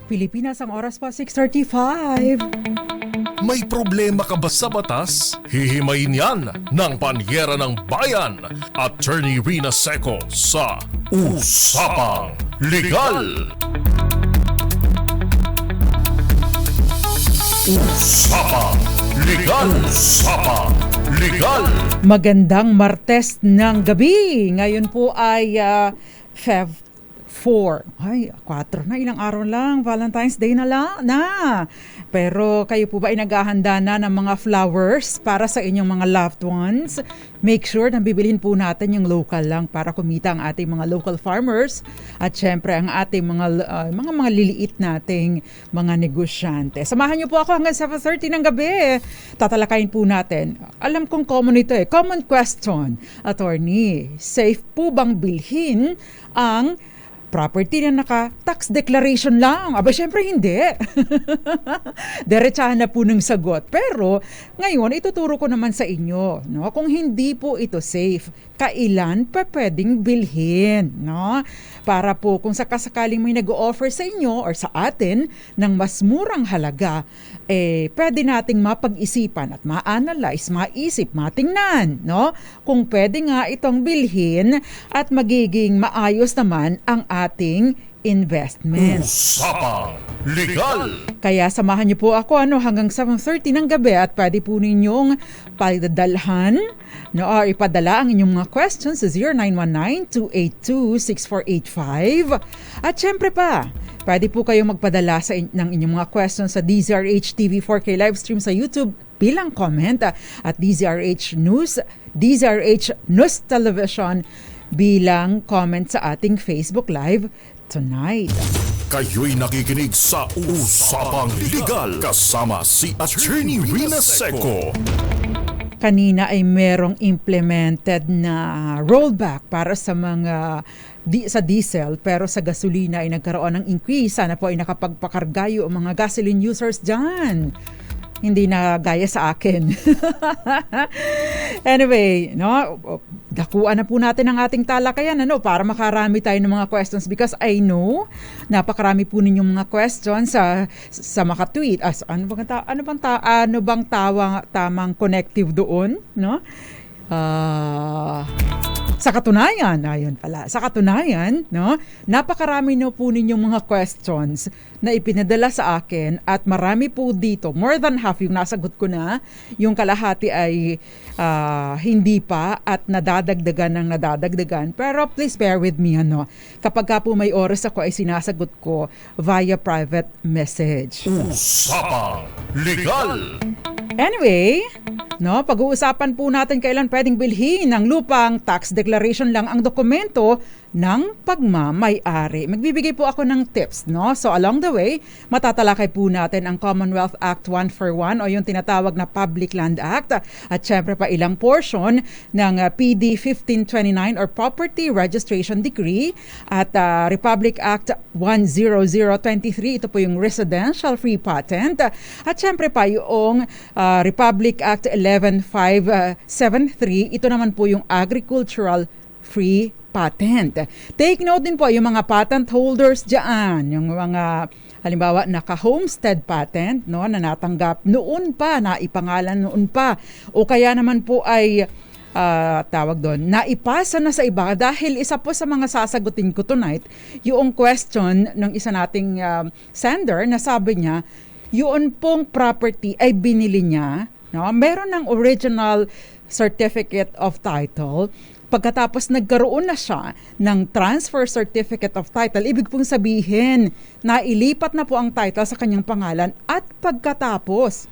Pilipinas, ang oras pa 6:35. May problema ka ba sa batas? Hihimayin yan ng Panyera ng Bayan, Attorney Rina Seco sa Usapang Legal. Usapang Legal. Usapang Legal. Magandang Martes ng gabi. Ngayon po ay Feb 4. Ay, 4 na. Ilang araw lang. Valentine's Day na lang. Pero kayo po ba ay naghahanda na ng mga flowers para sa inyong mga loved ones? Make sure na bibilhin po natin yung local lang para kumita ang ating mga local farmers at syempre ang ating mga liliit nating mga negosyante. Samahan niyo po ako hanggang 7:30 ng gabi. Tatalakayin po natin. Alam kong common ito eh. Common question, attorney. Safe po bang bilhin ang property na naka-tax declaration lang? Aba, syempre hindi. Diretsahan na po ng sagot. Pero ngayon, ituturo ko naman sa inyo, no? Kung hindi po ito safe, kailan pa pwedeng bilhin, no? Para po kung sakasakaling may nag-o-offer sa inyo or sa atin ng mas murang halaga, pwede nating mapag-isipan at ma-analyze, maisip, matingnan, no? Kung pwede nga itong bilhin at magiging maayos naman ang ating investment. Usapang Legal. Kaya samahan niyo po ako hanggang 7:30 ng gabi at pwede po ninyong padalhan or ipadala ang inyong mga questions sa 0919-282-6485. At syempre pa, pwede po kayong magpadala ng inyong mga questions sa DZRH TV 4K livestream sa YouTube bilang comment at DZRH News, DZRH News Television bilang comment sa ating Facebook Live tonight. Kayo'y nakikinig sa Usapang Legal kasama si Attorney Rina Seco. Kanina ay merong implemented na rollback para sa mga sa diesel, pero sa gasolina ay nagkaroon ng increase. Sana po ay nakapagpakargayo ang mga gasoline users dyan. Hindi na gaya sa akin. Anyway, no, dakuan na po natin ang ating talakayan para makarami tayo ng mga questions because I know napakarami po ninyong mga questions sa maka-tweet. Ano bang tamang connective doon, no? Sa katunayan, no, napakarami na po ninyong mga questions na ipinadala sa akin at marami po dito, more than half yung nasagot ko na, yung kalahati ay hindi pa at nadadagdagan. Pero please bear with me, kapag ka po may oras ako ay sinasagot ko via private message. Usapang Legal. Anyway, pag-uusapan po natin kailan pwedeng bilhin ng lupang tax declaration lang ang dokumento ng pagmamay-ari. Magbibigay po ako ng tips, So along the way, matatalakay po natin ang Commonwealth Act 141 o yung tinatawag na Public Land Act at syempre pa ilang portion ng PD 1529 or Property Registration Decree at Republic Act 10023, ito po yung Residential Free Patent at syempre pa yung Republic Act 11573, ito naman po yung Agricultural Free Patent. Take note din po yung mga patent holders dyan, yung mga halimbawa naka-homestead patent na natanggap noon pa, naipangalan noon pa o kaya naman po ay naipasa na sa iba dahil isa po sa mga sasagutin ko tonight yung question ng isa nating sender na sabi niya yun pong property ay binili niya, meron ng original certificate of title. Pagkatapos nagkaroon na siya ng transfer certificate of title, ibig pong sabihin na ilipat na po ang title sa kanyang pangalan at pagkatapos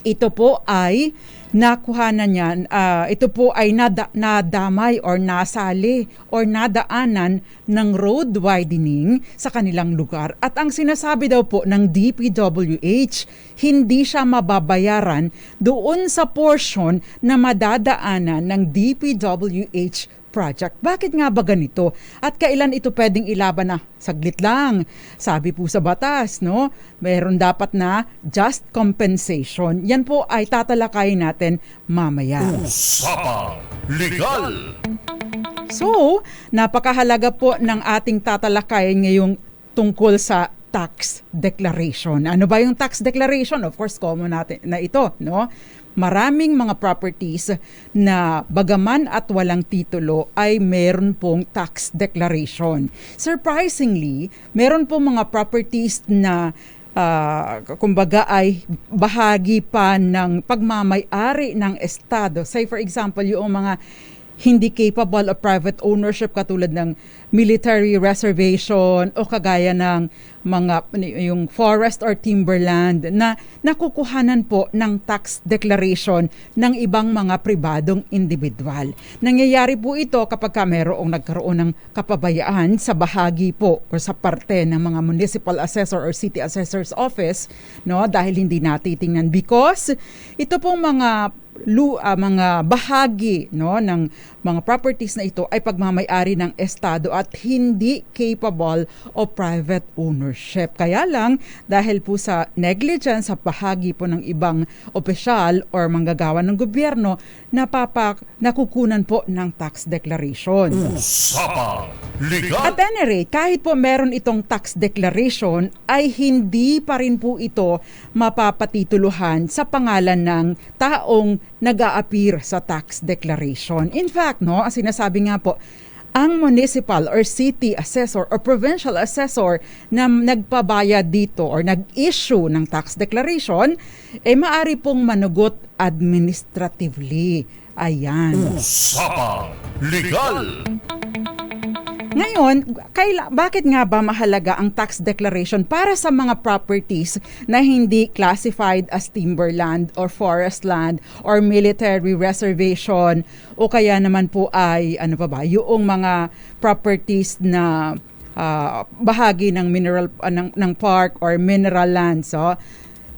ito po ay nakuhanan niyan, ito po ay nadamay or nasali or nadaanan ng road widening sa kanilang lugar. At ang sinasabi daw po ng DPWH, hindi siya mababayaran doon sa portion na madadaanan ng DPWH project. Bakit nga ba ganito? At kailan ito pwedeng ilaban na? Saglit lang. Sabi po sa batas, meron dapat na just compensation. Yan po ay tatalakayin natin mamaya. Usapang Legal. So, napakahalaga po ng ating tatalakayin ngayong tungkol sa tax declaration. Ano ba yung tax declaration? Of course, common natin na ito, no? Maraming mga properties na bagaman at walang titulo ay meron pong tax declaration. Surprisingly, meron pong mga properties na kumbaga ay bahagi pa ng pagmamay-ari ng Estado. Say for example, yung mga hindi capable of private ownership katulad ng military reservation o kagaya ng mga yung forest or timberland na nakukuhanan po ng tax declaration ng ibang mga pribadong individual. Nangyayari po ito kapag nagkaroon ng kapabayaan sa bahagi po o sa parte ng mga municipal assessor or city assessor's office, no, dahil hindi natitingnan because ito pong mga bahagi, no, ng mga properties na ito ay pagmamay-ari ng Estado at hindi capable of private ownership. Kaya lang, dahil po sa negligence sa bahagi po ng ibang opisyal or manggagawa ng gobyerno, nakukunan po ng tax declaration. Usapang Legal. At any rate, kahit po meron itong tax declaration, ay hindi pa rin po ito mapapatituluhan sa pangalan ng taong nag-a-appear sa tax declaration. In fact, no, ang sinasabi nga po, ang municipal or city assessor or provincial assessor na nagpabayad dito or nag-issue ng tax declaration, maaari pong manugot administratively. Ayan. Usapang Legal. Ngayon, bakit nga ba mahalaga ang tax declaration para sa mga properties na hindi classified as timberland or forest land or military reservation o kaya naman po ay yung mga properties na bahagi ng ng park or mineral land.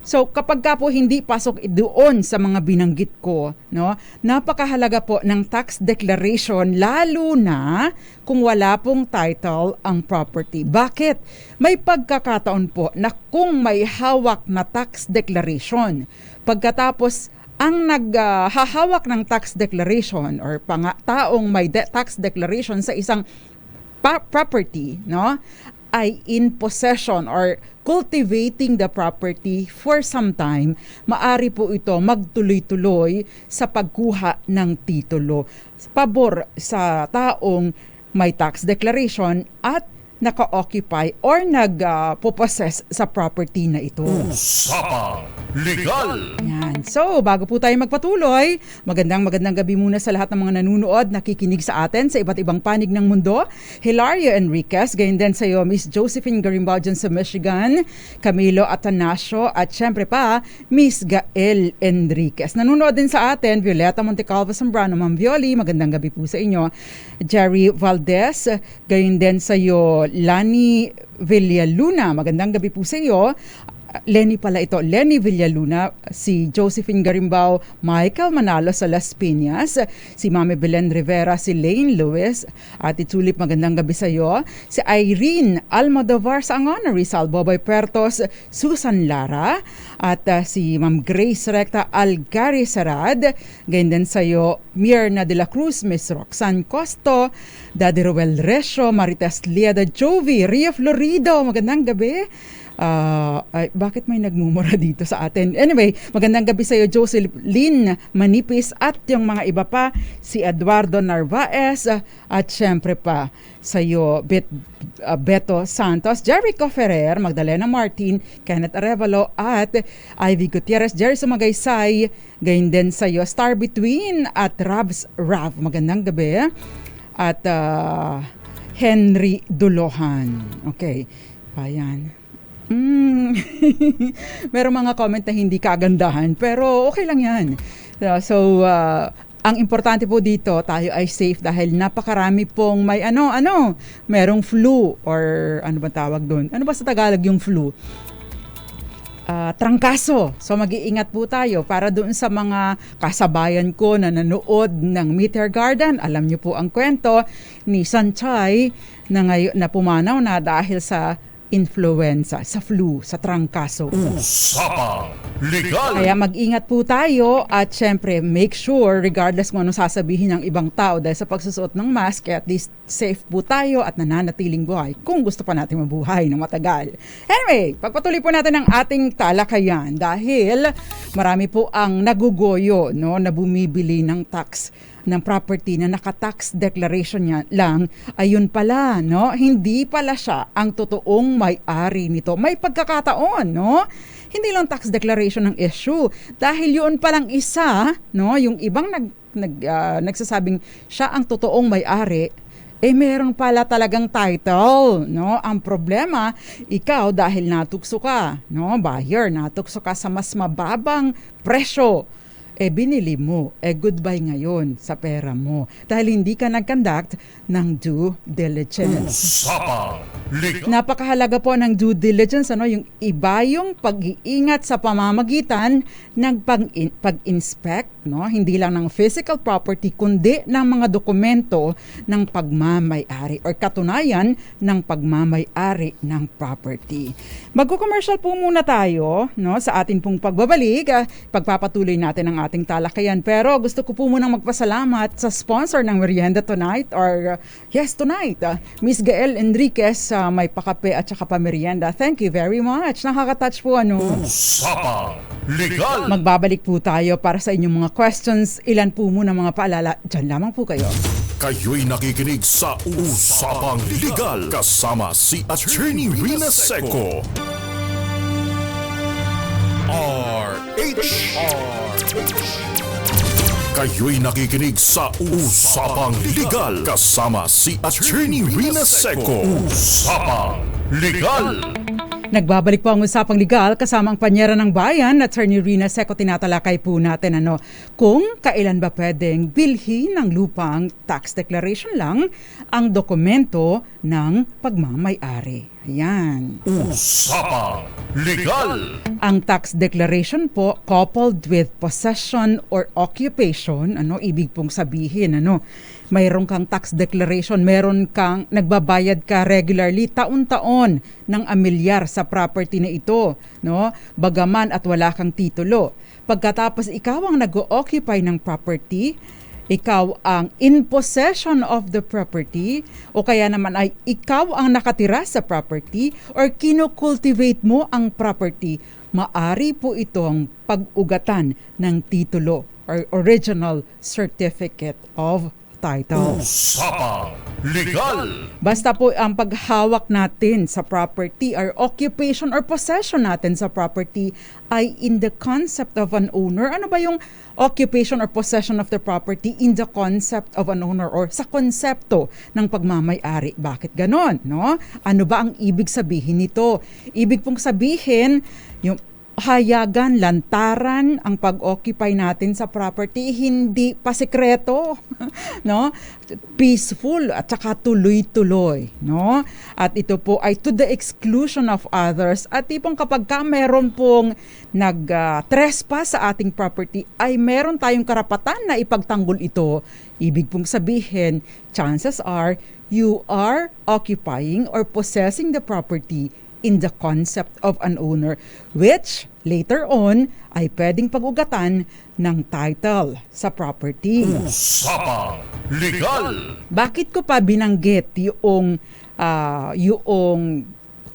So kapag ka po hindi pasok doon sa mga binanggit ko, no, napakahalaga po ng tax declaration lalo na kung wala pong title ang property. Bakit? May pagkakataon po na kung may hawak na tax declaration, pagkatapos ang naghahawak ng tax declaration or taong may tax declaration sa isang property, no, ay in possession or cultivating the property for some time, maari po ito magtuloy-tuloy sa pagkuha ng titulo. Pabor sa taong may tax declaration at naka-occupy or nagpo-possess sa property na ito. Usapang Legal. Yan. So, bago po tayo magpatuloy, magandang gabi muna sa lahat ng mga nanunood, nakikinig sa atin sa iba't ibang panig ng mundo. Hilario Enriquez, gayon din sa iyo, Miss Josephine Garimbaw dyan sa Michigan, Camilo Atanasio, at syempre pa, Miss Gael Enriquez. Nanunood din sa atin, Violeta Montecalvo Zambrano, Ma'am Violi, magandang gabi po sa inyo. Jerry Valdez, gayon din sa iyo, Lani Villaluna, magandang gabi po sa iyo. Lenny Villaluna, si Josephine Garimbaw, Michael Manalo sa Las Piñas, si Mami Belen Rivera, si Lane Lewis, Ate Tulip, magandang gabi sa iyo. Si Irene Almodovar sa Angono, Rizal, Boboy Pertos, Susan Lara, at si Ma'am Grace Recta Algari Sarad, gayon din sa iyo, Mirna de la Cruz, Miss Roxanne Costo, Daddy Roel Resio, Marites Liada Jovi, Ria Florido, magandang gabi. Bakit may nagmumura dito sa atin? Anyway, magandang gabi sa iyo, Jocelyn Manipis, at yung mga iba pa, si Eduardo Narvaez, at syempre pa sa iyo, Beto Santos, Jericho Ferrer, Magdalena Martin, Kenneth Arevalo, at Ivy Gutierrez, Jerry Sumagaysay, gayon din sa iyo, Star Between, at Rabs Rav, magandang gabi, at Henry Dulohan. Okay, ayan. Merong mga comment na hindi kagandahan, pero okay lang yan. So, ang importante po dito, tayo ay safe dahil napakarami pong may merong flu or ano ba tawag doon? Ano ba sa Tagalog yung flu? Trangkaso. So mag-iingat po tayo para doon sa mga kasabayan ko na nanood ng Meteor Garden. Alam niyo po ang kwento ni Sanchay na pumanaw na dahil sa influenza, sa flu, sa trangkaso. Usapang Legal. Kaya mag-ingat po tayo at syempre make sure regardless kung ano sasabihin ng ibang tao dahil sa pagsusuot ng mask, at least safe po tayo at nananatiling buhay kung gusto pa natin mabuhay ng matagal. Anyway, pagpatuloy po natin ang ating talakayan dahil marami po ang nagugoyo, no, na bumibili ng tax ng property na naka-tax declaration niya lang, ayun pala, no? Hindi pala siya ang totoong may-ari nito. May pagkakataon, no? Hindi lang tax declaration ng issue dahil yun palang isa, no? Yung ibang nagsasabing siya ang totoong may-ari, meron pala talagang title, no? Ang problema, ikaw dahil natukso ka, no? Buyer, natukso ka sa mas mababang presyo, binili mo, goodbye ngayon sa pera mo dahil hindi ka nag-conduct ng due diligence. Usapang Legal. Napakahalaga po ng due diligence, ano, yung iba yung pag-iingat sa pamamagitan ng pag-inspect, no, hindi lang ng physical property kundi ng mga dokumento ng pagmamay-ari or katunayan ng pagmamay-ari ng property. Magko-commercial po muna tayo, no, sa atin pong pagbabalik. Pagpapatuloy natin ang ating talakayan, pero gusto ko po munang magpasalamat sa sponsor ng Merienda tonight or tonight, Miss Gael Enriquez, may pakape at saka pamerienda. Thank you very much. Nakaka-touch po, ano. Usapang Legal. Magbabalik po tayo para sa inyong mga questions. Ilan po muna mga paalala. Diyan lamang po kayo. Kayo'y nakikinig sa Usapang Legal kasama si Attorney Rina Seco. Kayo'y nakikinig sa Usapang Legal kasama si Attorney Rina Seco. Usapang Legal. Nagbabalik po ang Usapang Legal kasama ang Panyera ng Bayan, Attorney Rina Seco. Tinatalakay po natin kung kailan ba pwedeng bilhin ng lupang tax declaration lang ang dokumento ng pagmamay-ari. Ayan. Usapang Legal. Ang tax declaration po coupled with possession or occupation, ibig pong sabihin, mayroon kang tax declaration, meron kang nagbabayad ka regularly taon-taon ng amilyar sa property na ito, no? Bagaman at wala kang titulo. Pagkatapos ikaw ang nag-occupy ng property, ikaw ang in possession of the property, o kaya naman ay ikaw ang nakatira sa property or kinocultivate mo ang property, maari po itong pag-ugatan ng titulo or original certificate of title. Usapang Legal. Basta po ang paghawak natin sa property or occupation or possession natin sa property ay in the concept of an owner. Ano ba yung occupation or possession of the property in the concept of an owner or sa konsepto ng pagmamay-ari? Bakit ganon? No? Ano ba ang ibig sabihin nito? Ibig pong sabihin, yung hayagan, lantaran ang pag-occupy natin sa property, hindi pa sekreto, no? Peaceful at saka tuloy-tuloy, no? At ito po ay to the exclusion of others. At tipong kapag ka meron pong nag-trespass sa ating property, ay meron tayong karapatan na ipagtanggol ito. Ibig pong sabihin, chances are you are occupying or possessing the property in the concept of an owner, which later on ay pwedeng pag-ugatan ng title sa property. Usapang Legal. Bakit ko pa binanggit yung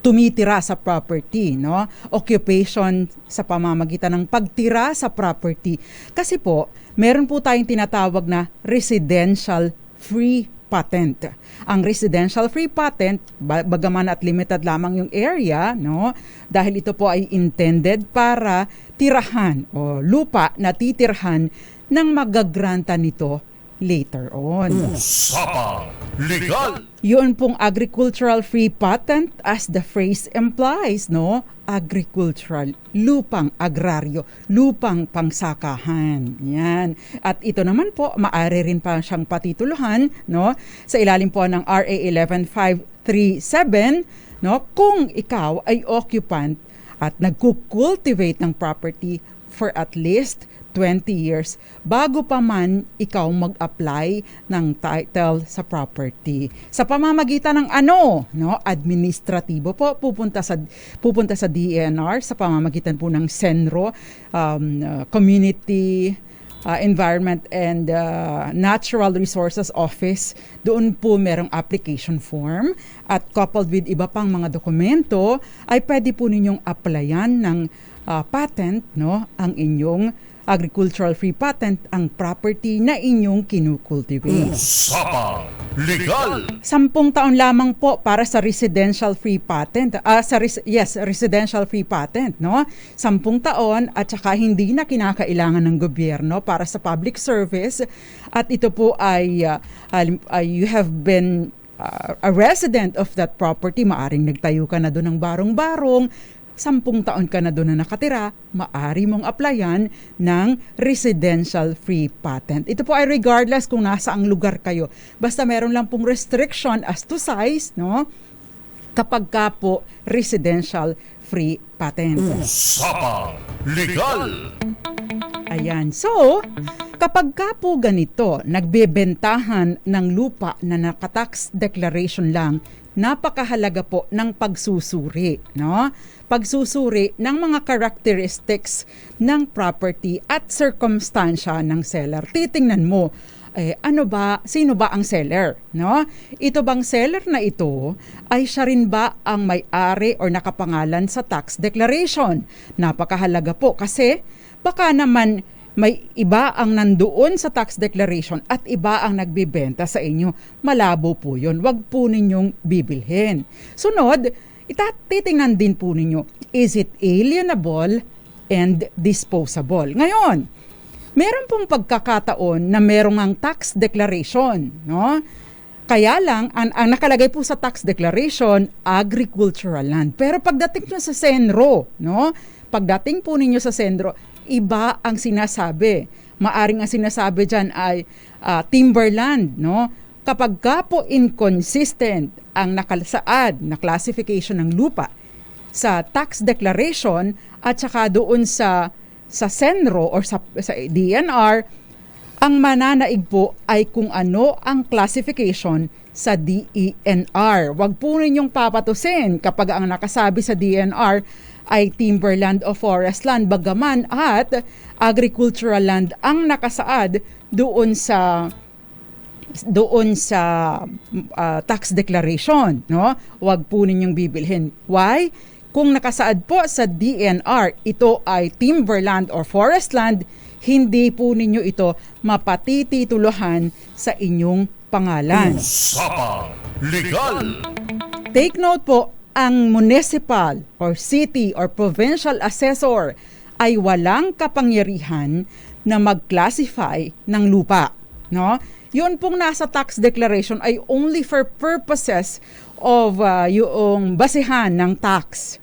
tumitira sa property, no? Occupation sa pamamagitan ng pagtira sa property. Kasi po, meron po tayong tinatawag na residential free patent. Ang residential free patent, bagaman at limited lamang yung area, no? Dahil ito po ay intended para tirahan o lupa na titirhan ng magagranta nito later on. Usapang Legal. Yun pong agricultural free patent, as the phrase implies, no? Agricultural, lupang agraryo, lupang pangsakahan. Yan. At ito naman po, maaari rin pa siyang patituluhan, no? Sa ilalim po ng RA 11537, no? Kung ikaw ay occupant at nagkukultivate ng property for at least 20 years bago pa man ikaw mag-apply ng title sa property. Sa pamamagitan ng administratibo po, pupunta sa DENR sa pamamagitan po ng CENRO, Community Environment and Natural Resources Office. Doon po merong application form at coupled with iba pang mga dokumento ay pwede po ninyong applyan ng patent, ang inyong agricultural free patent, ang property na inyong kinukultivate. Usapang Legal! 10 taon lamang po para sa residential free patent. Residential free patent, 10 taon at saka hindi na kinakailangan ng gobyerno para sa public service. At ito po ay you have been a resident of that property, maaring nagtayo ka na doon ng barong-barong, 10 taon ka na doon na nakatira, maaari mong applyan ng residential free patent. Ito po ay regardless kung nasa ang lugar kayo. Basta meron lang pong restriction as to size, kapag ka po residential free patent. Usapang Legal! Ayan. So, kapag ka po ganito, nagbebentahan ng lupa na naka-tax declaration lang, napakahalaga po ng pagsusuri, pagsusuri ng mga characteristics ng property at circumstansya ng seller. Titingnan mo, sino ba ang seller? Ito bang seller na ito ay siya rin ba ang may-ari or nakapangalan sa tax declaration? Napakahalaga po kasi baka naman may iba ang nandoon sa tax declaration at iba ang nagbibenta sa inyo. Malabo po yun. Huwag po ninyong bibilhin. Sunod, titingnan din po ninyo, is it alienable and disposable? Ngayon, meron pong pagkakataon na merong ang tax declaration, Kaya lang, ang nakalagay po sa tax declaration, agricultural land. Pero pagdating nyo sa Senro, pagdating po ninyo sa Senro, iba ang sinasabi. Maaring ang sinasabi dyan ay timberland, Kapag ka po inconsistent ang nakalasaad na classification ng lupa sa tax declaration at saka doon sa Senro or sa DENR, ang mananaig po ay kung ano ang classification sa DENR. Huwag po ninyong papatusin kapag ang nakasabi sa DENR ay timberland o forest land, bagaman at agricultural land ang nakasaad doon sa tax declaration, Huwag po ninyong bibilhin. Why? Kung nakasaad po sa DENR, ito ay timberland or forest land, hindi po ninyo ito mapatitituluhan sa inyong pangalan. Usapang Legal! Take note po, ang municipal or city or provincial assessor ay walang kapangyarihan na mag-classify ng lupa, Yun pong nasa tax declaration ay only for purposes of yung basihan ng tax,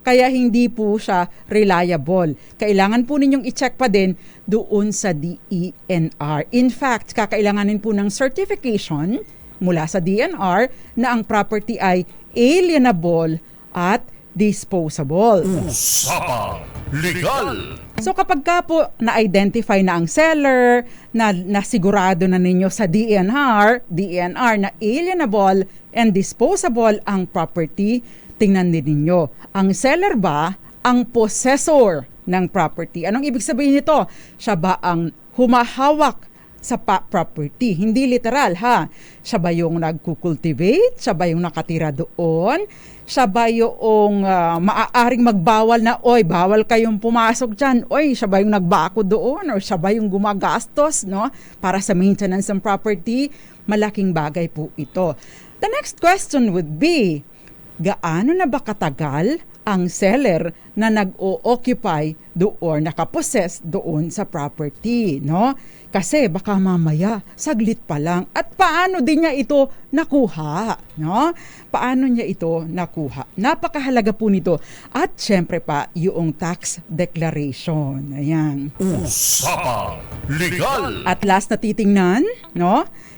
Kaya hindi po siya reliable. Kailangan po ninyong i-check pa din doon sa DENR. In fact, kakailanganin po ng certification mula sa DENR na ang property ay alienable at disposable. Usapang Legal! So kapag ka po na-identify na ang seller, na sigurado na ninyo sa DENR na alienable and disposable ang property, tingnan din ninyo, ang seller ba ang possessor ng property? Anong ibig sabihin nito? Siya ba ang humahawak sa property? Hindi literal, Siya ba yung nagkukultivate? Siya ba yung nakatira doon? Siya ba yung maaaring magbawal na, bawal kayong pumasok dyan? Siya ba yung nagbako doon? Or siya ba yung gumagastos, para sa maintenance ng property? Malaking bagay po ito. The next question would be, gaano na ba katagal ang seller na nag-o-occupy doon, nakapossess doon sa property, Kasi baka mamaya, saglit pa lang. At paano din niya ito nakuha, Paano niya ito nakuha? Napakahalaga po nito. At syempre pa, yung tax declaration. Ayan. Usapang Legal! At last na titingnan,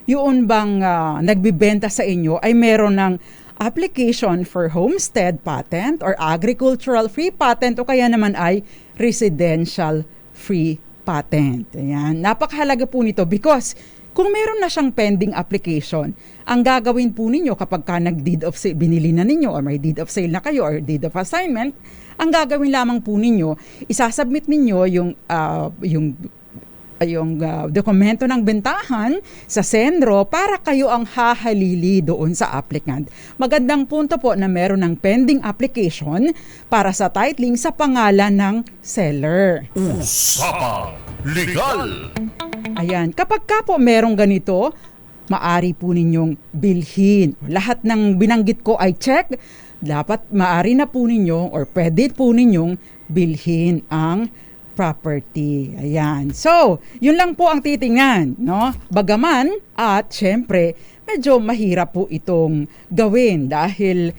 yung bang nagbibenta sa inyo ay meron ng application for homestead patent or agricultural free patent o kaya naman ay residential free patent. Ayan. Napakahalaga po nito because kung meron na siyang pending application, ang gagawin po ninyo kapag ka nag-deed of sale, binili na ninyo or may deed of sale na kayo or deed of assignment, ang gagawin lamang po ninyo, isasubmit ninyo yung dokumento ng bentahan sa sendro para kayo ang hahalili doon sa applicant. Magandang punto po na meron ng pending application para sa titling sa pangalan ng seller. Usapang Legal! Ayan, kapag ka po merong ganito, maari po ninyong bilhin. Lahat ng binanggit ko ay check. Dapat maari na po ninyo or pwede po ninyong bilhin ang property. Ayan. So, yun lang po ang titingnan, no? Bagaman at syempre, medyo mahirap po itong gawin dahil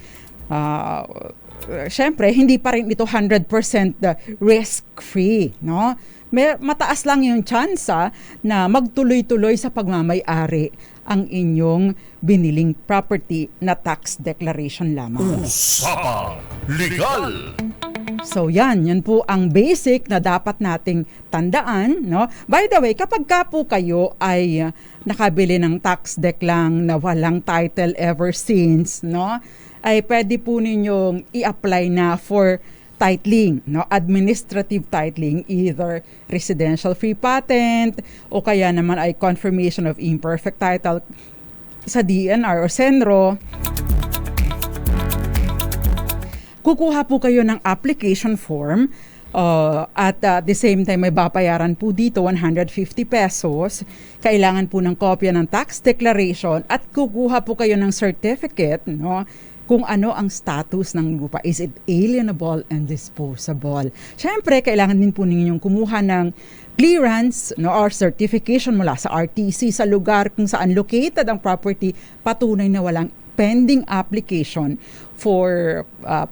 syempre, hindi pa rin ito 100% risk-free, no? Mataas lang yung tsansa na magtuloy-tuloy sa pagmamay-ari ang inyong biniling property na tax declaration lamang. Usapang Legal! So yan po ang basic na dapat nating tandaan, no? By the way, kapag ka po kayo ay nakabili ng tax deck lang na walang title ever since, no? Ay pwede po ninyong i-apply na for titling, no? Administrative titling, either residential free patent o kaya naman ay confirmation of imperfect title sa DNR o Senro. Kukuha po kayo ng application form at the same time may babayaran po dito 150 pesos. Kailangan po ng kopya ng tax declaration at kukuha po kayo ng certificate, no? Kung ano ang status ng lupa. Is it alienable and disposable? Siyempre, kailangan din po ninyong kumuha ng clearance, no, or certification mula sa RTC sa lugar kung saan located ang property, patunay na walang pending application for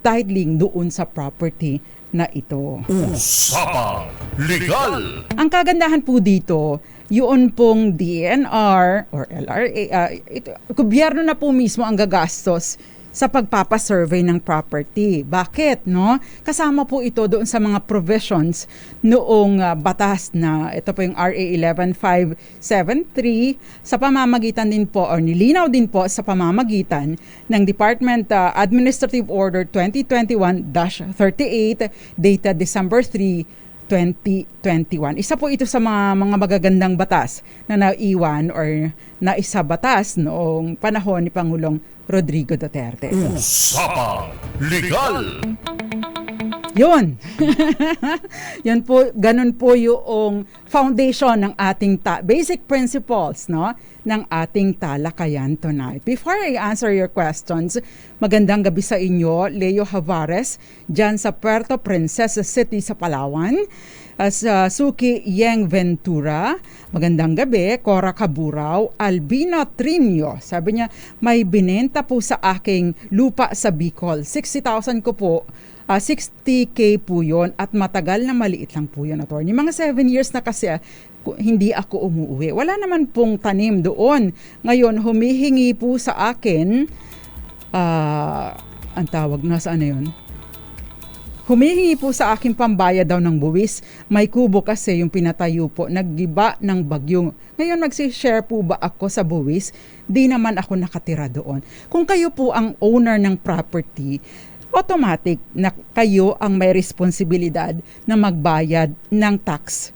titling doon sa property na ito. Usapang Legal! Ang kagandahan po dito, yun pong DNR or LRA, gobyerno na po mismo ang gagastos sa pagpapasurvey ng property. Bakit, no? Kasama po ito doon sa mga provisions noong batas na ito po yung RA 11573 sa pamamagitan din po or nilinaw din po sa pamamagitan ng Department Administrative Order 2021-38 dated December 3, 2021. Isa po ito sa mga magagandang batas na naiwan or naisabatas noong panahon ni Pangulong Rodrigo Duterte. Usapang Legal! Yun. Yan po, ganun po yung foundation ng ating basic principles, no, ng ating talakayan tonight. Before I answer your questions, magandang gabi sa inyo, Leo Havares, dyan sa Puerto Princesa City sa Palawan. Suki Yeng Ventura, magandang gabi. Cora Caburaw, Albino Trimio, sabi niya, may binenta po sa aking lupa sa Bicol. 60,000 ko po. 60K po yun at matagal na maliit lang po yun, attorney. Mga 7 years na kasi hindi ako umuwi. Wala naman pong tanim doon. Ngayon, humihingi po sa akin, ang tawag na saan na yun? Humihingi po sa akin pambayad daw ng buwis. May kubo kasi yung pinatayo po, naggiba ng bagyo. Ngayon, magsishare po ba ako sa buwis? Di naman ako nakatira doon. Kung kayo po ang owner ng property, automatic na kayo ang may responsibilidad na magbayad ng tax,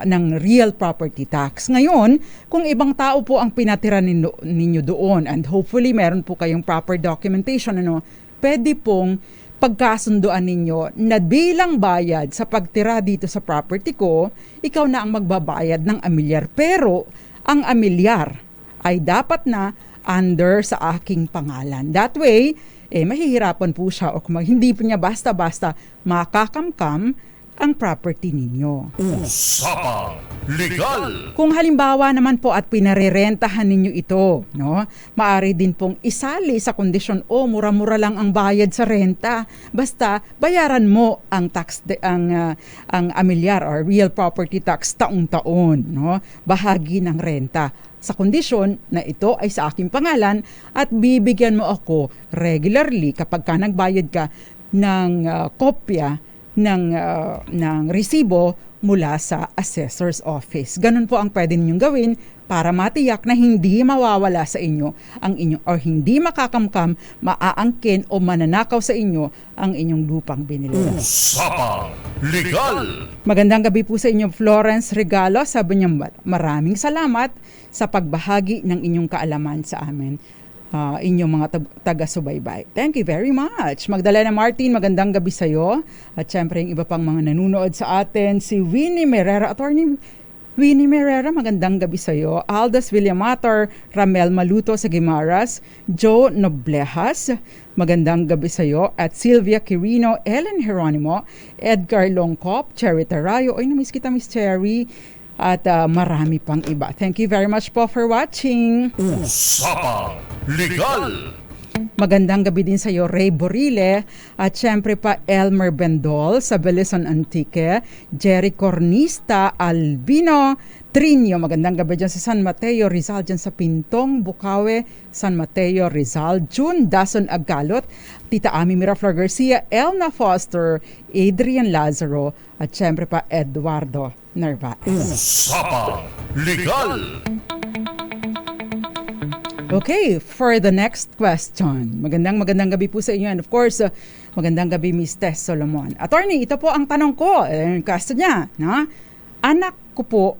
ng real property tax. Ngayon, kung ibang tao po ang pinatira ninyo doon and hopefully meron po kayong proper documentation, pwede pong pagkasunduan ninyo na bilang bayad sa pagtira dito sa property ko, ikaw na ang magbabayad ng amilyar. Pero ang amilyar ay dapat na under sa aking pangalan. That way, mahihirapan po siya o hindi po niya basta-basta makakamkam ang property ninyo. Usapang Legal! Kung halimbawa naman po at pinarerentahan ninyo ito, no, maaari din pong isali sa kondisyon, mura-mura lang ang bayad sa renta. Basta bayaran mo ang tax ang amilyar or real property tax taong-taon, no, bahagi ng renta. Sa kondisyon na ito ay sa aking pangalan at bibigyan mo ako regularly kapag ka nagbayad ka ng kopya ng resibo mula sa assessor's office. Ganun po ang pwede ninyong gawin para matiyak na hindi mawawala sa inyo ang inyong or hindi makakamkam, maaangkin o mananakaw sa inyo ang inyong lupang binili. Usapang Legal! Magandang gabi po sa inyo, Florence Regalo. Sabi niya, maraming salamat sa pagbahagi ng inyong kaalaman sa amin. Inyong mga taga-subaybay. Thank you very much. Magdalena Martin, magandang gabi sa iyo. At syempre yung iba pang mga nanonood sa atin, si Winnie Merera, Attorney Winnie Merera, magandang gabi sa iyo. Aldas Villamator, Ramel Maluto sa Guimaras, Joe Noblejas, magandang gabi sa iyo. At Sylvia Quirino, Ellen Geronimo, Edgar Longcop, Cherry Tarayo. Ay, namiss kita, Miss Cherry. At marami pang iba. Thank you very much po for watching. Usapang Legal! Magandang gabi din sa iyo, Ray Borile. At syempre pa Elmer Bendol sa Belison Antique, Jerry Cornista, Albino Trinio. Magandang gabi dyan sa San Mateo, Rizal, dyan sa Pintong, Bukawe, San Mateo, Rizal, June Dason Agalot, Tita Ami Miraflor Garcia, Elna Foster, Adrian Lazaro, at syempre pa Eduardo Narvaez. Usapang Legal! Okay, for the next question. Magandang gabi po sa inyo. And of course, magandang gabi, Miss Tess Solomon. Attorney, ito po ang tanong ko. Question niya, no? Anak po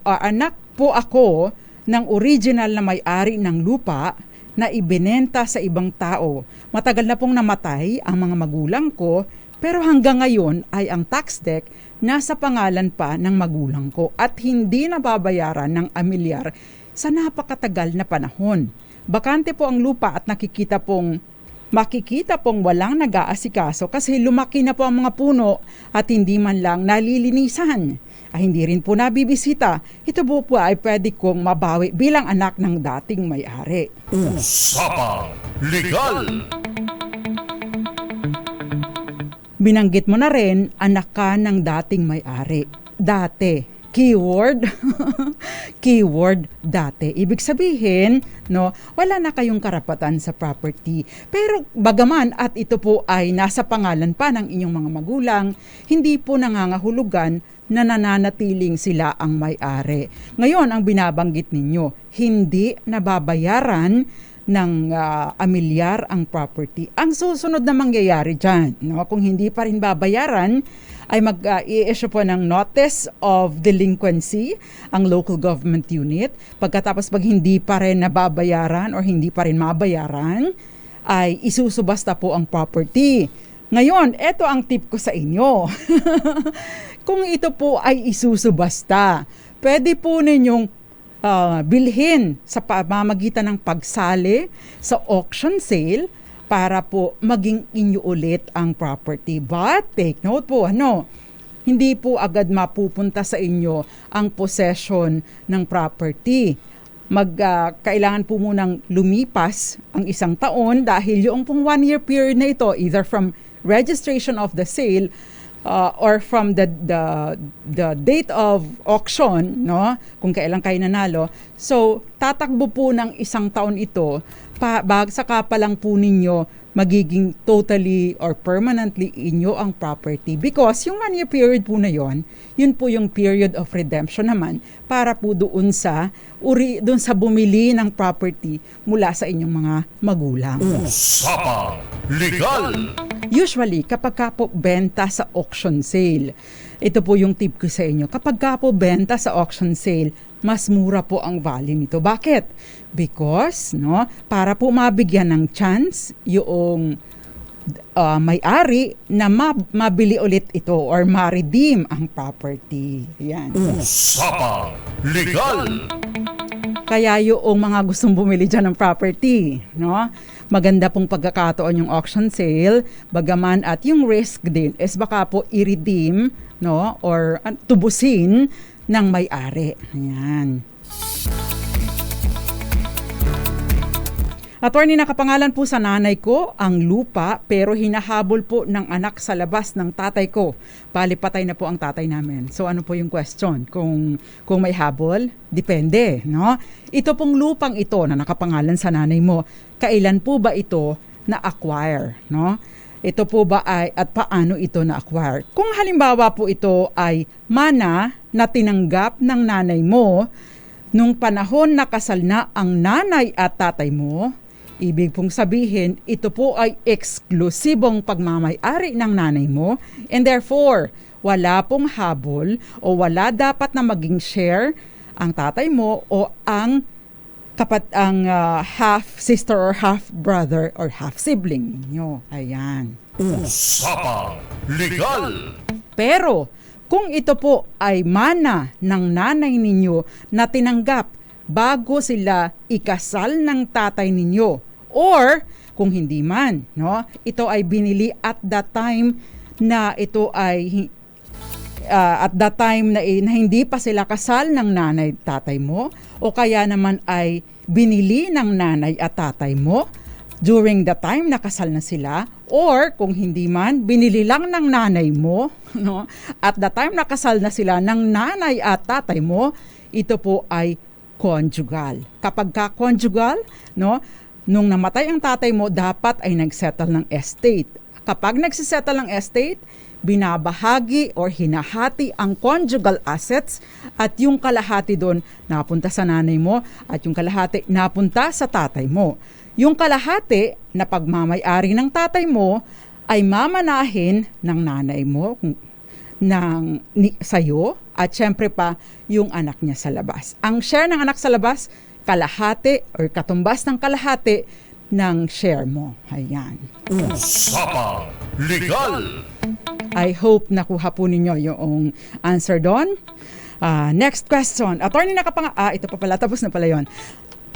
ako ng original na may-ari ng lupa na ibinenta sa ibang tao. Matagal na pong namatay ang mga magulang ko, pero hanggang ngayon ay ang tax deck nasa pangalan pa ng magulang ko at hindi nababayaran ng amilyar sa napakatagal na panahon. Bakante po ang lupa at makikita pong walang nag-aasikaso kasi lumaki na po ang mga puno at hindi man lang nalilinisan. Hindi rin po nabibisita. Ito po ay pwede kong mabawi bilang anak ng dating may-ari. Usapang Legal! Binanggit mo na rin, anak ka ng dating may-ari. Dati. Keyword, keyword dati. Ibig sabihin, no, wala na kayong karapatan sa property. Pero bagaman at ito po ay nasa pangalan pa ng inyong mga magulang, hindi po nangangahulugan na nananatiling sila ang may-ari. Ngayon, ang binabanggit ninyo, hindi nababayaran ng amilyar ang property. Ang susunod na mangyayari dyan, no, kung hindi pa rin babayaran, ay mag-i-issue po ng notice of delinquency ang local government unit. Pagkatapos pag hindi pa rin nababayaran or hindi pa rin mabayaran, ay isusubasta po ang property. Ngayon, eto ang tip ko sa inyo. Kung ito po ay isusubasta, pwede po ninyong bilhin sa pamamagitan ng pagsali sa auction sale para po maging inyo ulit ang property. But take note po, hindi po agad mapupunta sa inyo ang possession ng property. Kailangan po munang lumipas ang 1 taon dahil yung pong 1-year period na ito, either from registration of the sale or from the date of auction, no, kung kailan kayo nanalo. So, tatakbo po ng 1 taon ito, saka pa lang po ninyo magiging totally or permanently inyo ang property. Because yung 1-year period po na yun po yung period of redemption naman para po doon sa bumili ng property mula sa inyong mga magulang. Usapang Legal! Usually, kapag ka po benta sa auction sale, ito po yung tip ko sa inyo, kapag ka po benta sa auction sale, mas mura po ang value nito. Bakit? Because, para po mabigyan ng chance yung may-ari na mabili ulit ito or ma-redeem ang property. Yan. Usapang Legal! Kaya yung mga gustong bumili dyan ng property, maganda pong pagkakataon yung auction sale, bagaman at yung risk din is baka po i-redeem, or tubusin ng may-ari. Ayan. Attorney, nakapangalan po sa nanay ko ang lupa pero hinahabol po ng anak sa labas ng tatay ko. Palipatay na po ang tatay namin. So ano po yung question? Kung may habol, depende, Ito pong lupang ito na nakapangalan sa nanay mo, kailan po ba ito na-acquire, Ito po ba ay at paano ito na-acquire? Kung halimbawa po ito ay mana na tinanggap ng nanay mo nung panahon na kasal na ang nanay at tatay mo, ibig pong sabihin, ito po ay eksklusibong pagmamay-ari ng nanay mo and therefore, wala pong habol o wala dapat na maging share ang tatay mo o ang half sister or half brother or half sibling ninyo. Ayan. Usapang Legal. Pero kung ito po ay mana ng nanay ninyo na tinanggap bago sila ikasal ng tatay ninyo or kung hindi man, no, ito ay binili at that time na ito ay na hindi pa sila kasal ng nanay at tatay mo o kaya naman ay binili ng nanay at tatay mo during the time na kasal na sila or kung hindi man binili lang ng nanay mo, no, at the time na kasal na sila ng nanay at tatay mo, ito po ay conjugal. Kapag ka conjugal, no, nung namatay ang tatay mo, dapat ay nagsettle ng estate. Kapag nagsisettle ng estate, binabahagi or hinahati ang conjugal assets at yung kalahati doon napunta sa nanay mo at yung kalahati napunta sa tatay mo. Yung kalahati na pagmamay-ari ng tatay mo ay mamanahin ng nanay mo sa'yo at syempre pa yung anak niya sa labas. Ang share ng anak sa labas, kalahati or katumbas ng kalahati ng share mo. Ayan. Usapang Legal. I hope nakuha po ninyo yung answer doon. Next question. Attorney ito pa pala, tapos na pala yun.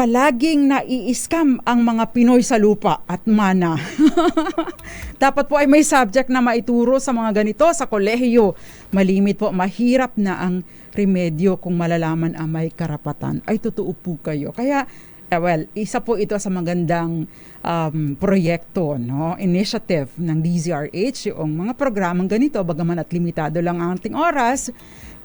Palaging nai-scam ang mga Pinoy sa lupa at mana. Dapat po ay may subject na maituro sa mga ganito sa kolehiyo. Malimit po, mahirap na ang remedyo kung malalaman ang may karapatan. Ay, totoo po kayo. Kaya, isa po ito sa magandang proyekto, no? Initiative ng DZRH, yung mga programang ganito, bagaman at limitado lang ang ating oras,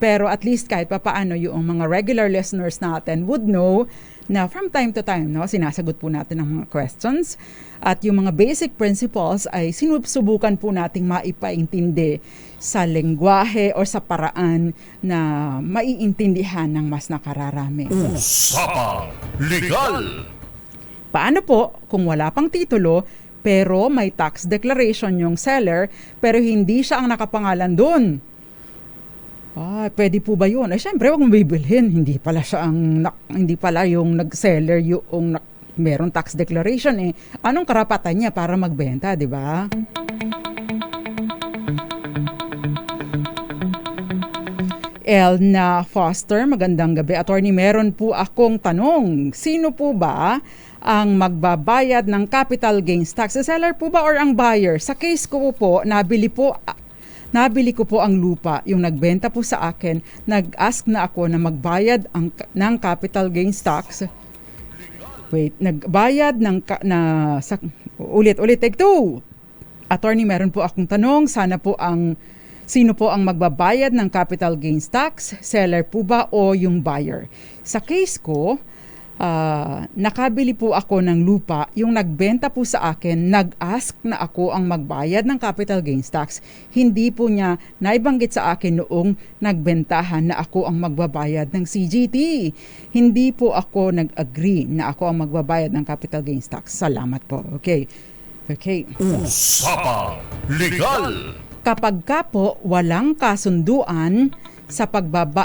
pero at least kahit papaano yung mga regular listeners natin would know na from time to time, no, sinasagot po natin ang mga questions at yung mga basic principles ay sinusubukan po nating maipaintindi sa lengguwahe o sa paraan na maiintindihan ng mas nakararami. Usapang Legal. Paano po kung wala pang titulo pero may tax declaration yung seller pero hindi siya ang nakapangalan doon? Pwede po ba yun? Syempre, wag mong bibilhin. Hindi pala yung nag-seller yung meron tax declaration eh. Anong karapatan niya para magbenta, di ba? Elna Foster, magandang gabi. Attorney, meron po akong tanong. Sino po ba ang magbabayad ng capital gains tax? Seller po ba or ang buyer? Sa case ko po, nabili ko po ang lupa, yung nagbenta po sa akin, nag-ask na ako na magbayad ng capital gains tax. Nagbayad ulit, take two. Attorney, meron po akong tanong, sino po ang magbabayad ng capital gains tax? Seller po ba o yung buyer? Sa case ko, nakabili po ako ng lupa, yung nagbenta po sa akin, nag-ask na ako ang magbayad ng capital gains tax. Hindi po niya naibanggit sa akin noong nagbentahan na ako ang magbabayad ng CGT. Hindi po ako nag-agree na ako ang magbabayad ng capital gains tax. Salamat po. Okay. Usapang Legal. Kapag ka po walang kasunduan sa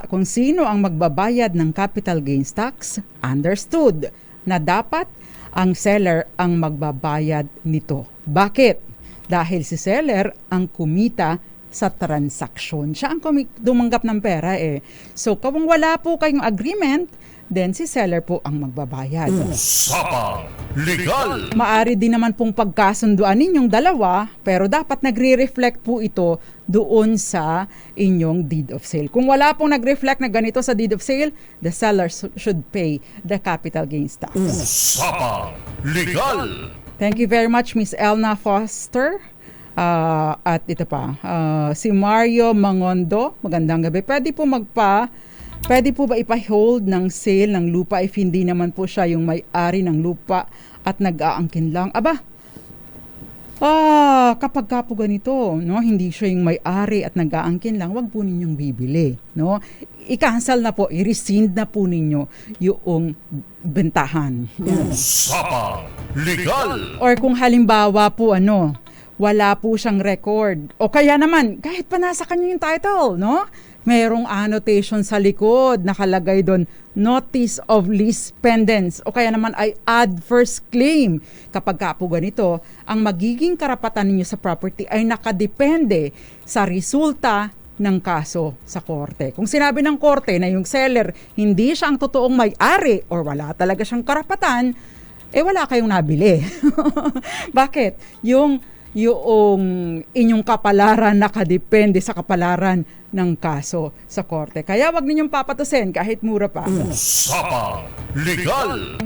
kung sino ang magbabayad ng capital gains tax, understood na dapat ang seller ang magbabayad nito. Bakit? Dahil si seller ang kumita sa transaksyon. Siya ang dumanggap ng pera eh. So kung wala po kayong agreement, then si seller po ang magbabayad. Usapang Legal. Maari din naman pong pagkasunduan ninyong dalawa, pero dapat nagre-reflect po ito doon sa inyong deed of sale. Kung wala pong nag-reflect na ganito sa deed of sale, the seller should pay the capital gains tax. Usapang Legal. Thank you very much, Miss Elna Foster. At ito pa, si Mario Mangondo, magandang gabi. Pwede po ba ipa-hold ng sale ng lupa if hindi naman po siya yung may-ari ng lupa at nag-aangkin lang? kapag ka po ganito, no, hindi siya yung may-ari at nag-aangkin lang, wag po ninyong bibili, no? I-cancel na po, i-rescind na po ninyo yung bentahan. Usapang Legal. Or kung halimbawa po wala po siyang record. O kaya naman, kahit pa nasa kanya yung title, no? Merong annotation sa likod, nakalagay doon, Notice of Lease Pendants. O kaya naman ay adverse claim. Kapag ka po ganito, ang magiging karapatan ninyo sa property ay nakadepende sa resulta ng kaso sa korte. Kung sinabi ng korte na yung seller hindi siya ang totoong may-ari or wala talaga siyang karapatan, wala kayong nabili. Bakit? Yung inyong kapalaran nakadepende sa kapalaran ng kaso sa korte. Kaya wag ninyong papatusin kahit mura pa. Usapang Legal.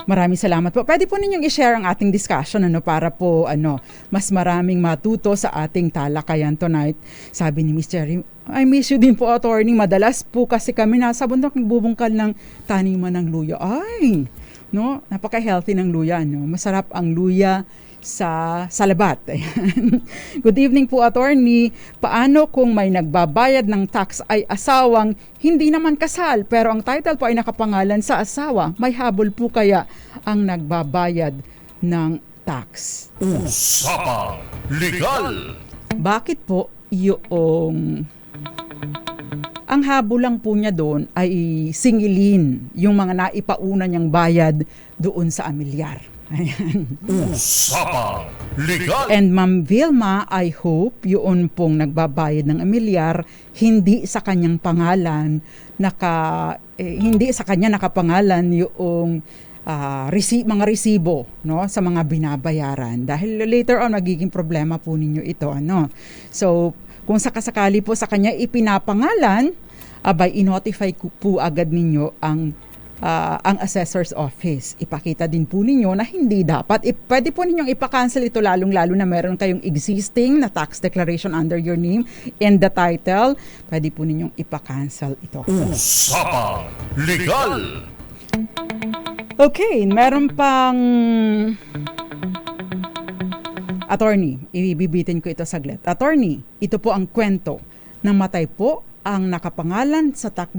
Maraming salamat po. Pwede po ninyong i-share ang ating discussion para po mas maraming matuto sa ating talakayan tonight. Sabi ni Miss Cherry, I miss you din po, attorney. Madalas po kasi kami nasa bundok nagbubungkal ng taniman ng luya. Ay, no, napaka-healthy ng luya, no. Masarap ang luya sa labat. Good evening po, attorney. Paano kung may nagbabayad ng tax ay asawang hindi naman kasal pero ang title po ay nakapangalan sa asawa? May habol po kaya ang nagbabayad ng tax? Usapang Legal. Bakit po yung ang habol lang po niya doon ay singilin yung mga naipauna niyang bayad doon sa amilyar? Ayan. Usapang Legal. And Ma'am Vilma, I hope yun pong nagbabayad ng amilyar hindi sa kanyang pangalan hindi sa kanya nakapangalan yung mga resibo, no, sa mga binabayaran dahil later on magiging problema po ninyo ito, So kung sakasakali po sa kanya ipinapangalan, i-notify po agad ninyo ang assessor's office. Ipakita din po ninyo na hindi dapat. Pwede po ninyong ipa-cancel ito lalong-lalo na meron kayong existing na tax declaration under your name and the title. Pwede po ninyong ipa-cancel ito. Usapang Legal. Okay, meron pang attorney. Ibibitin ko ito saglit. Attorney, ito po ang kwento. Namatay po ang nakapangalan sa tax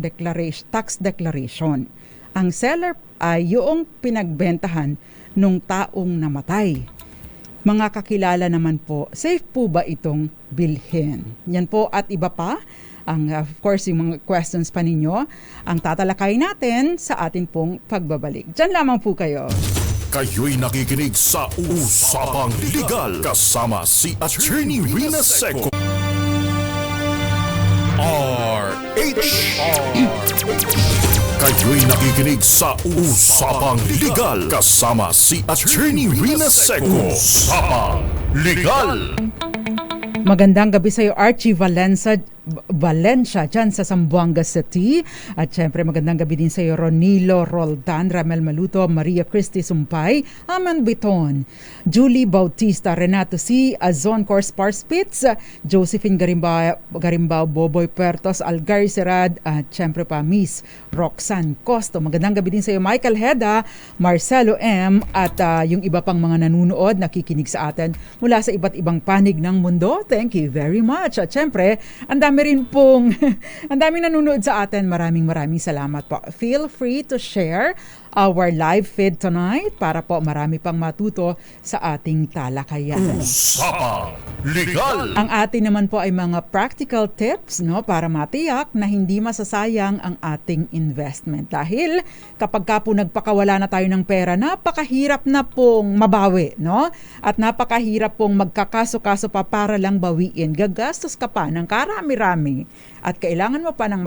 declaration. Ang seller ay yung pinagbentahan nung taong namatay. Mga kakilala naman po, safe po ba itong bilhin? Yan po at iba pa, of course yung mga questions pa ninyo, ang tatalakay natin sa atin pong pagbabalik. Diyan lamang po kayo. Kayo'y nakikinig sa Usapang Legal kasama si Attorney Rina Seco. Kayo'y nakikinig sa Usapang Legal kasama si Attorney Rina Seco. Usapang Legal. Magandang gabi sa iyo, Archie Valencia dyan sa Zamboanga City. At syempre magandang gabi din sa iyo, Ronilo Roldan, Ramel Maluto, Maria Christy Sumpay, Aman Biton, Julie Bautista, Renato C., Azon Corspar Spitz, Josephine Garimbao, Boboy Puertos, Algar Serad, at syempre pa Miss Roxanne Costo. Magandang gabi din sa iyo, Michael Heda, Marcelo M., at yung iba pang mga nanunood, nakikinig sa atin mula sa iba't ibang panig ng mundo. Thank you very much. At syempre, ang dami nanonood sa atin. Maraming salamat po. Feel free to share our live feed tonight para po marami pang matuto sa ating talakayan. Usapang Legal. Ang atin naman po ay mga practical tips, no, para matiyak na hindi masasayang ang ating investment. Dahil kapag ka po nagpakawala na tayo ng pera, napakahirap na pong mabawi, no? At napakahirap pong magkakaso-kaso pa para lang bawiin. Gagastos ka pa ng karami-rami. At kailangan mo pa ng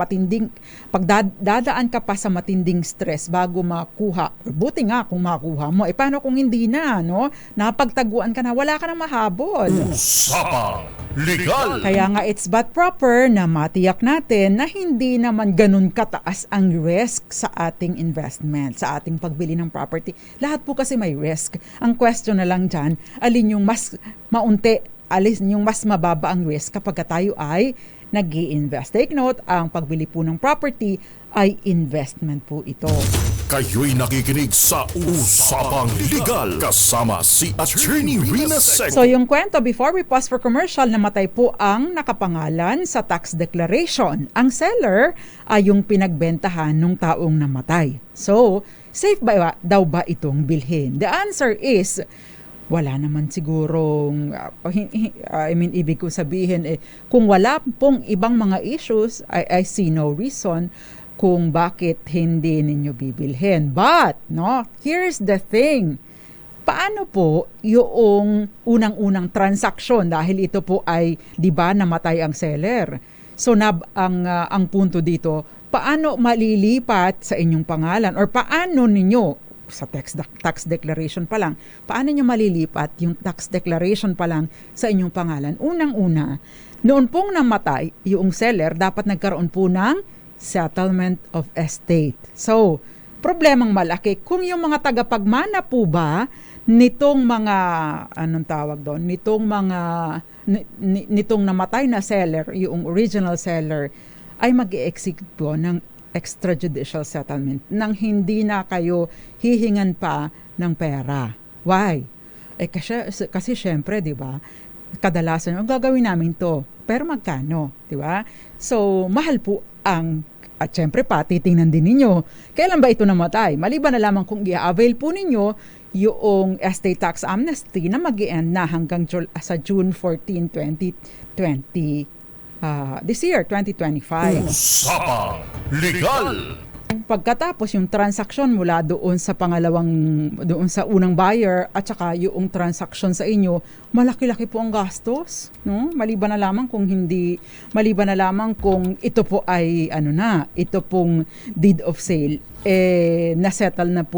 pagdadaan ka pa sa matinding stress bago makuha. Buti nga kung makuha mo. Paano kung hindi na, no? Napagtaguan ka na, wala ka na mahabol. Usapang Legal. Kaya nga it's but proper na matiyak natin na hindi naman ganun kataas ang risk sa ating investment, sa ating pagbili ng property. Lahat po kasi may risk. Ang question na lang dyan, alin yung mas maunti, alin yung mas mababa ang risk kapag tayo ay nag-i-invest. Take note, ang pagbili po ng property ay investment po ito. Kayo'y nakikinig sa Usapang Legal kasama si Attorney Rina Seco. So yung kwento, before we pause for commercial, namatay po ang nakapangalan sa tax declaration. Ang seller ay yung pinagbentahan ng taong namatay. So, safe ba daw ba itong bilhin? The answer is, wala naman sigurong, ibig ko sabihin, kung wala pong ibang mga issues, I see no reason kung bakit hindi ninyo bibilhin. But, here's the thing. Paano po yung unang-unang transaksyon dahil ito po ay, di ba, namatay ang seller? So, ang punto dito, paano malilipat sa inyong pangalan or paano ninyo, sa tax declaration pa lang, paano nyo malilipat yung tax declaration pa lang sa inyong pangalan? Unang-una, noon pong namatay yung seller, dapat nagkaroon po ng settlement of estate. So, problemang malaki. Kung yung mga tagapagmana po ba nitong mga, nitong namatay na seller, yung original seller, ay mag-i-execute po ng extrajudicial settlement nang hindi na kayo hihingan pa ng pera. Why? Kasi syempre, di ba, kadalasan, gagawin namin to, pero magkano? Di ba? So, mahal po at syempre pa, titingnan din ninyo, kailan ba ito namatay? Maliban na lamang kung i-avail po ninyo yung estate tax amnesty na mag-i-end na hanggang sa June 14, 2020, this year, 2025. Usapang Legal! Pagkatapos yung transaksyon mula doon sa unang buyer at saka yung transaksyon sa inyo, malaki-laki po ang gastos, no? Maliban na lamang kung ito po ay ito pong deed of sale, nasettle na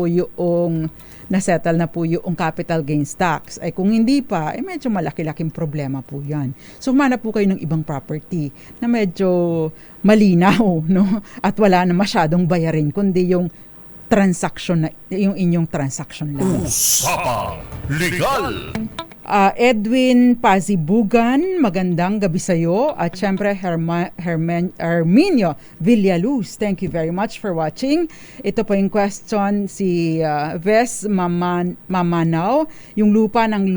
po yung capital gains tax. Ay kung hindi pa, medyo malaki-laking problema po 'yan. So humanap po kayo ng ibang property na medyo malinaw, no? At wala na masyadong bayarin kundi yung inyong transaction lang. Usapang Legal! Edwin Pazibugan, magandang gabi sa iyo. At syempre, Herminio Villaluz, thank you very much for watching. Ito po yung question, si Ves Mamanaw, yung lupa ng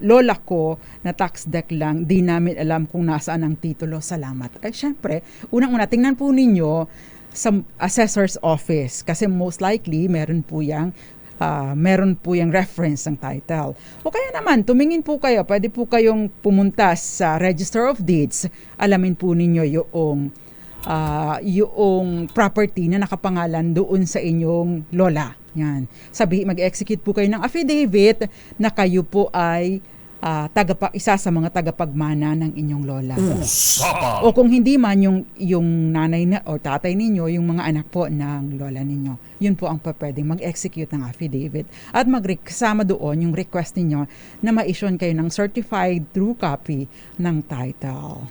lola ko na tax deck lang, di namin alam kung nasaan ang titulo. Salamat. Syempre, unang-una, tingnan po ninyo sa assessor's office kasi most likely meron po yung reference ng title. O kaya naman, tumingin po kayo, pwede po kayong pumunta sa Register of Deeds, alamin po ninyo yung property na nakapangalan doon sa inyong lola. Yan. Mag-execute po kayo ng affidavit na kayo po ay isa sa mga tagapagmana ng inyong lola. Usapang! O kung hindi man, yung nanay o tatay ninyo, yung mga anak po ng lola ninyo. Yun po ang pwedeng mag-execute ng affidavit. At kasama doon yung request ninyo na ma-issue kayo ng certified true copy ng title.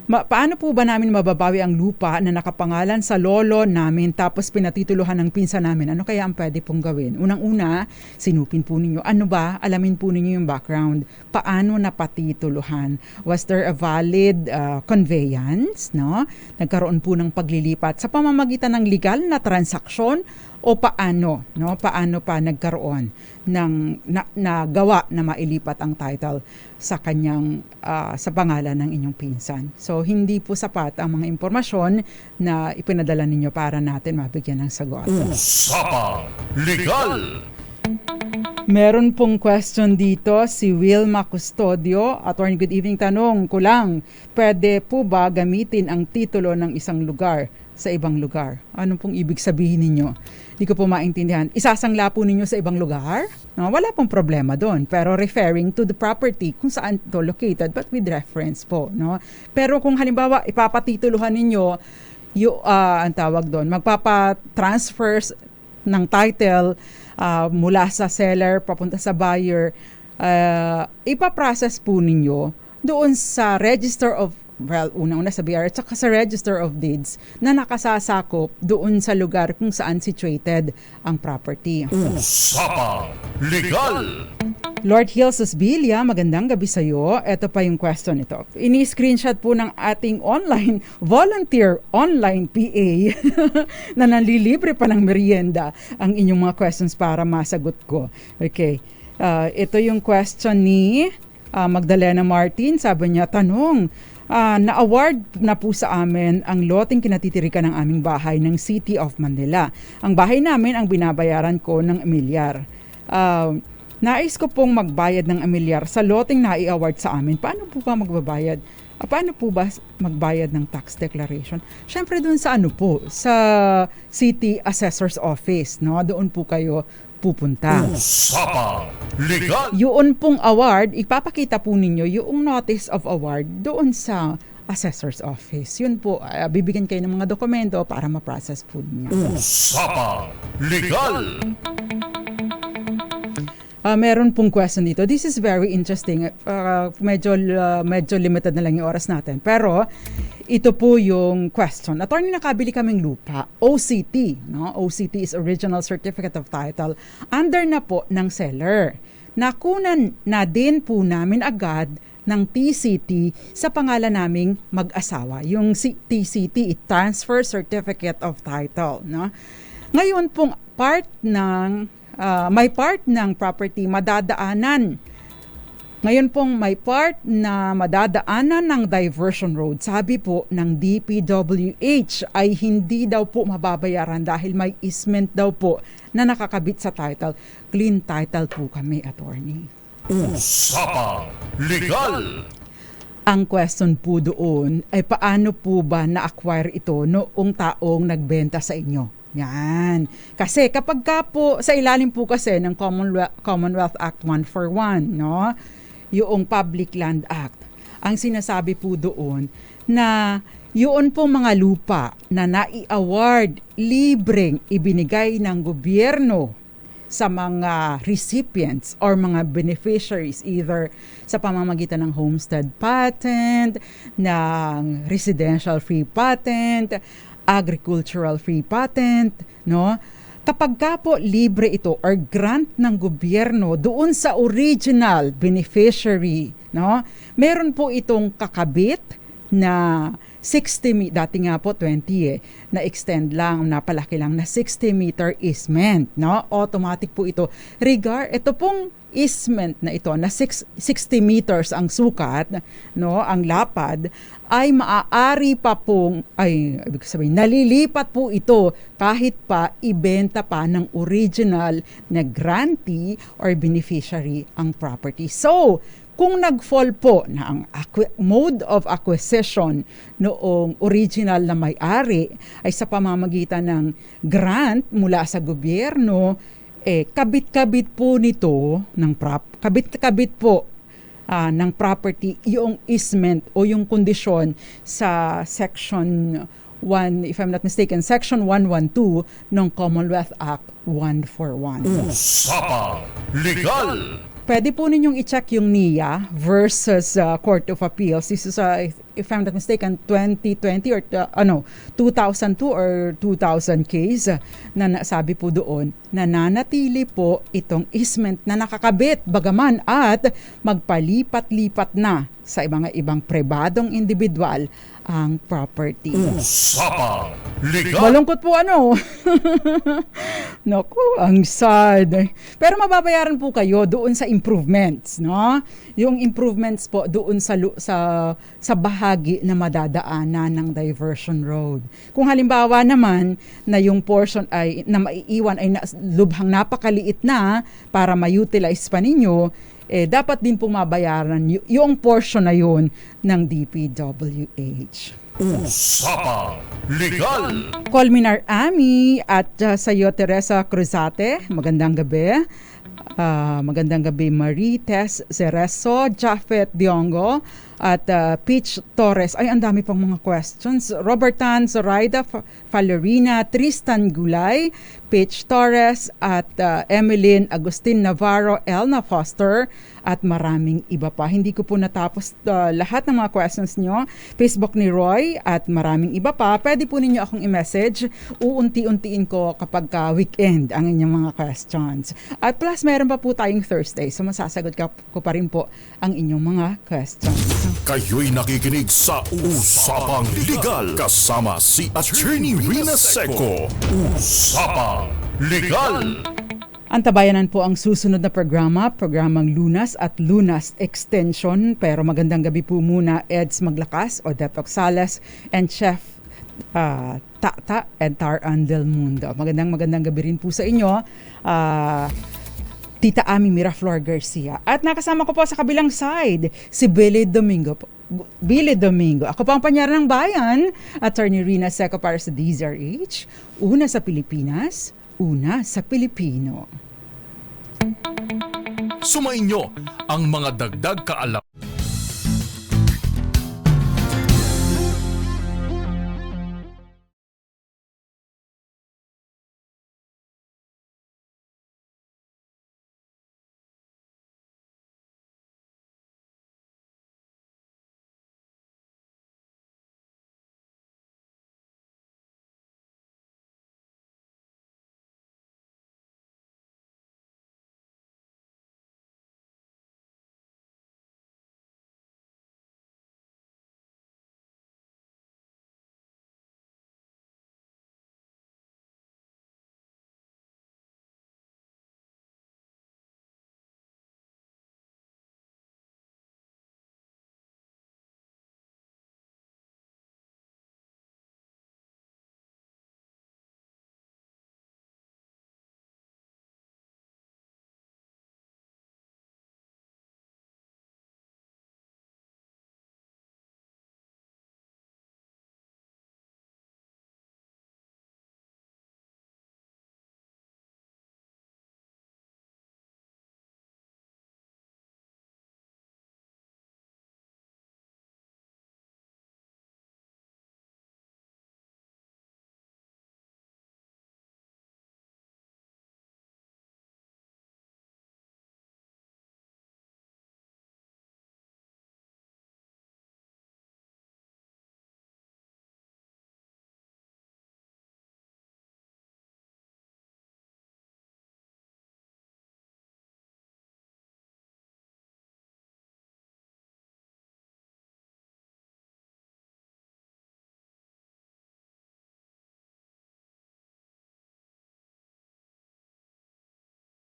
Paano po ba namin mababawi ang lupa na nakapangalan sa lolo namin tapos pinatituluhan ng pinsan namin? Ano kaya ang pwede pong gawin? Unang-una, sinupin po ninyo. Alamin po ninyo yung background. Paano napatituluhan? Was there a valid conveyance? No? Nagkaroon po ng paglilipat sa pamamagitan ng legal na transaksyon o paano? No? Paano pa nagkaroon ng nagawa na mailipat ang title sa kanyang sa pangalan ng inyong pinsan. So hindi po sapat ang mga impormasyon na ipinadala ninyo para natin mabigyan ng sagot. Usapang Legal! Meron pong question dito si Wilma Custodio. Attorney, good evening. Tanong ko lang, pwede po ba gamitin ang titulo ng isang lugar sa ibang lugar? Ano pong ibig sabihin ninyo? Hindi ko po maintindihan. Isasangla po ninyo sa ibang lugar? No, wala pong problema doon. Pero referring to the property kung saan ito located, but with reference po. No? Pero kung halimbawa ipapatituluhan ninyo, ang tawag doon, magpapatransfers ng title mula sa seller papunta sa buyer, ipaprocess po ninyo doon sa Register of well, unang-una sa BR at saka sa Register of Deeds na nakasasakop doon sa lugar kung saan situated ang property. Usapang Legal. Lord Hills Osbilia, magandang gabi sa iyo. Ito pa yung question ito. Ini-screenshot po ng ating volunteer online PA na nanlilibre pa ng merienda ang inyong mga questions para masagot ko. Okay. Ito yung question ni Magdalena Martin. Sabi niya, tanong, na-award na po sa amin ang loteng kinatitirikan ng aming bahay ng City of Manila. Ang bahay namin ang binabayaran ko ng amilyar. Nais ko pong magbayad ng amilyar sa loteng na-i-award sa amin. Paano po ba magbabayad? Paano po ba magbayad ng tax declaration? Siyempre doon sa sa City Assessor's Office, no? Doon po kayo pupunta. Usapang Legal. Yun pong award, ipapakita po ninyo yung notice of award doon sa assessor's office. Yun po, bibigyan kayo ng mga dokumento para ma-process po ninyo. Usapang Legal. Meron pong question dito. This is very interesting. Medyo limited na lang yung oras natin. Pero ito po yung question. Attorney, nakabili kaming lupa, OCT. No? OCT is Original Certificate of Title. Under na po ng seller. Nakunan na din po namin agad ng TCT sa pangalan naming mag-asawa. Yung TCT, Transfer Certificate of Title. No? Ngayon pong may part ng property madadaanan. Ngayon pong may part na madadaanan ng diversion road. Sabi po ng DPWH ay hindi daw po mababayaran dahil may easement daw po na nakakabit sa title. Clean title po kami, attorney. Usapang Legal. Ang question po doon ay paano po ba na-acquire ito noong taong nagbenta sa inyo? Yan. Kasi kapag ka po, sa ilalim po kasi ng Commonwealth Act 141, no? Yung Public Land Act, ang sinasabi po doon na yun po mga lupa na nai-award, libreng ibinigay ng gobyerno sa mga recipients or mga beneficiaries either sa pamamagitan ng homestead patent, ng residential free patent, agricultural free patent, no? Kapag ka po libre ito or grant ng gobyerno doon sa original beneficiary, no? Meron po itong kakabit na 60 dati nga po 20 na extend lang, napalaki lang na 60-meter easement, no? Automatic po ito. Ito pong easement na ito na 60 meters ang sukat, no, ang lapad, ay maaari pa pong ibig sabihin nalilipat po ito kahit pa ibenta pa ng original na grantee or beneficiary ang property. So, kung nag-fall po na ang mode of acquisition noong original na may-ari ay sa pamamagitan ng grant mula sa gobyerno, kabit-kabit po nito ng kabit-kabit po ng property yung easement o yung kondisyon sa section 1, if I'm not mistaken, section 112 ng Commonwealth Act 141. Usapang Legal. Pwede po ninyong i-check yung NIA versus Court of Appeals. This is, if I'm not mistaken, 2020 or 2002 or 2000 case na nasabi po doon na nanatili po itong easement na nakakabit bagaman at magpalipat-lipat na sa mga ibang pribadong individual ang property. Usapang Legal. Malungkot po Naku, ang sad. Pero mababayaran po kayo doon sa improvements, no? Yung improvements po doon sa bahagi na madadaanan ng diversion road. Kung halimbawa naman na yung portion ay na maiiwan ay lubhang napakaliit na para ma-utilize pa ninyo, dapat din po mabayaran yung portion na yun ng DPWH. Usapang Legal. Colminar Ami at sa iyo Teresa Cruzate, magandang gabi. Magandang gabi Marie Tess Cereso, Jafet Diongo, At Peach Torres, ay ang dami pang mga questions. Robert Tan, Zoraida Falorina, Tristan Gulay, Peach Torres, at Emeline Agustin Navarro, Elna Foster, at maraming iba pa. Hindi ko po natapos lahat ng mga questions nyo. Facebook ni Roy at maraming iba pa. Pwede po ninyo akong i-message. Uunti-untiin ko kapag weekend ang inyong mga questions. At plus, meron pa po tayong Thursday. So masasagot ko pa rin po ang inyong mga questions. Kayo'y nakikinig sa Usapang Legal kasama si Attorney Rina Seco. Usapang Legal. Antabayanan po ang susunod na programang Lunas at Lunas Extension. Pero magandang gabi po muna, Eds Maglakas, Odette Oxales, and Chef Tata and Taran Del Mundo. Magandang gabi rin po sa inyo, Tita Ami Miraflor Garcia. At nakasama ko po sa kabilang side, si Billy Domingo. Ako po ang panyara ng bayan, Attorney Rina Seco para sa DZRH. Una sa Pilipinas, una sa Pilipino. Sumainyo ang mga dagdag kaalaman.